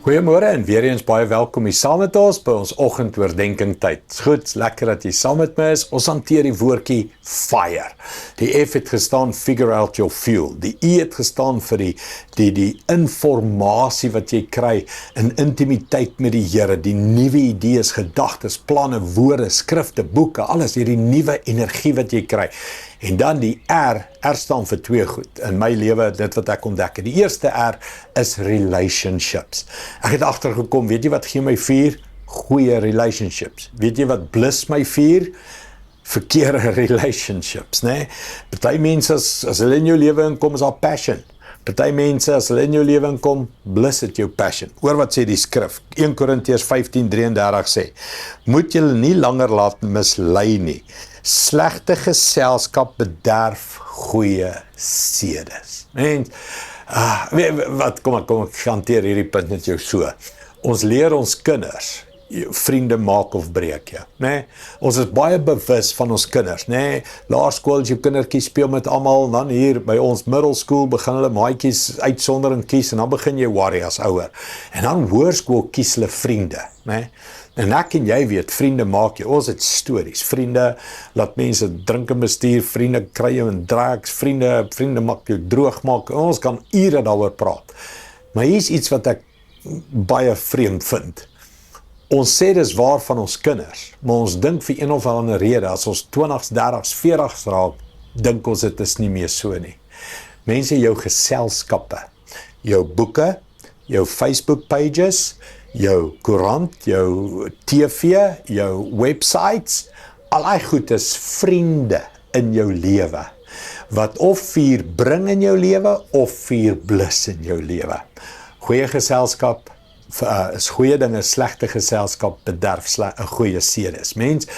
Goeiemôre en weer eens baie welkom hier saam met ons by ons oggendoordenkings tyd. Dis goed, is lekker dat jy saam met my is. Ons hanteer die woordjie fire. Die F het gestaan figure out your fuel. Die I het gestaan vir die informasie wat jy kry in intimiteit met die Here, die nuwe idees, gedagtes, planne, woorde, skrifte, boeke, alles hierdie nuwe energie wat jy kry. En dan die R staan vir twee goed. In my lewe, dit wat ek ontdek het. Die eerste R is relationships. Ek het agtergekom, weet jy wat gee my vuur? Goeie relationships. Weet jy wat blus my vuur? Verkeerde relationships, né? Party mense as hulle in jou lewe inkom, is daar passion. Party mense, as hulle in jou lewe inkom, blus dit jou passion. Hoor wat sê die skrif. 1 Korintiërs 15:33 sê, moet julle nie langer laat mislei nie. Slegte geselskap bederf goeie sedes. Mens, kom ek hanteer hierdie punt met jou so. Ons leer ons kinders, vriende maak of breek jou, né? Ons is baie bewus van ons kinders, né? Laerskool, jou kindertjies speel met almal, dan hier by ons middelskool begin hulle maatjies uitsondering kies, en dan begin jy worry as ouer. En dan hoërskool kies hulle vriende, né? En ek en jy weet, vriende maak jou, ons het stories, vriende laat mense drink en bestuur, vriende kry jou in drugs, vriende maak jou droog maak, ons kan ure daaroor praat. Maar hier is iets wat ek baie vreemd vind. Ons sê dis waar van ons kinders, maar ons dink vir een of ander rede, as ons 20s, 30s, 40s raak, dink ons dit is nie meer so nie. Mense, jou geselskappe, jou boeke, jou Facebook pages, jou koerant, jou TV, jou websites, al die goed is vriende in jou lewe, wat of vuur bring in jou lewe, of vuur blus in jou lewe. Goeie geselskap is goeie dinge, slegte geselskap bederf goeie sedes. Mens,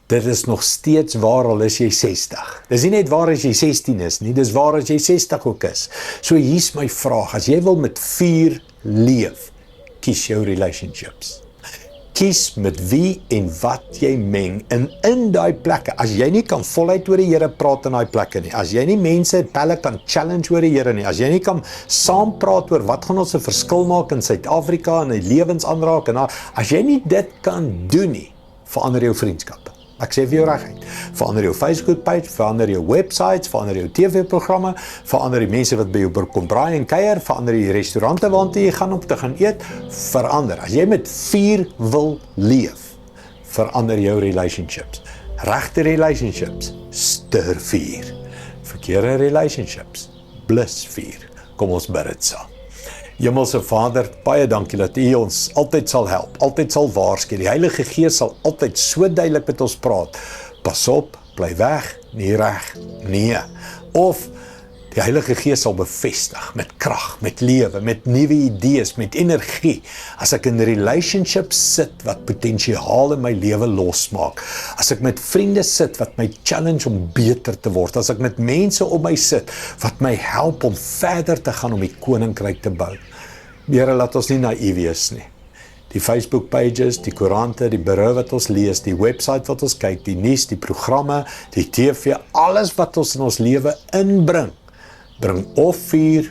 dit is nog steeds waar al is jy 60. Dis nie net waar as jy 16 is nie, dis waar as jy 60 ook is. So hier's my vraag, as jy wil met vuur leef, kies jou relationships. Kies met wie en wat jy meng in die plekke. As jy nie kan voluit oor die Here praat in die plekke nie, as jy nie mense pelle kan challenge oor die Here nie, as jy nie kan saam praat oor wat gaan ons 'n verskil maak in Suid-Afrika en die lewens aanraak, en as jy nie dit kan doen nie, verander jou vriendskappe. Ek sê vir jou reguit, verander jou Facebook page, verander jou websites, verander jou TV-programme, verander die mense wat by jou kom braai en kuier, verander die restaurante waartoe jy gaan om te gaan eet, verander. As jy met vuur wil leef, verander jou relationships. Regte relationships, stir vuur. Verkeerde relationships, blus vuur. Kom ons bid dit saam. Hemelse Vader, baie dankie dat U ons altyd sal help, altyd sal waarsku. Die Heilige Gees sal altyd so duidelik met ons praat. Pas op, bly weg, nie reg, nee. Of die Heilige Gees sal bevestig met krag, met lewe, met nuwe idees, met energie. As ek in relationships sit wat potensiaal in my lewe losmaak. As ek met vriende sit wat my challenge om beter te word. As ek met mense om my sit wat my help om verder te gaan om die koninkryk te bou. Here, laat ons nie naïef wees nie. Die Facebook pages, die koerante, die berou wat ons lees, die website wat ons kyk, die nuus, die programme, die TV, alles wat ons in ons lewe inbring, bring of vuur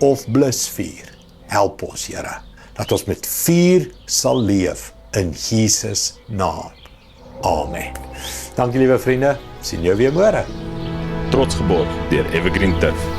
of blus vuur. Help ons, Here, dat ons met vuur sal leef in Jesus naam. Amen. Dankie liewe vriende, sien jou weer môre. Trots geborg deur Evergreen Turf.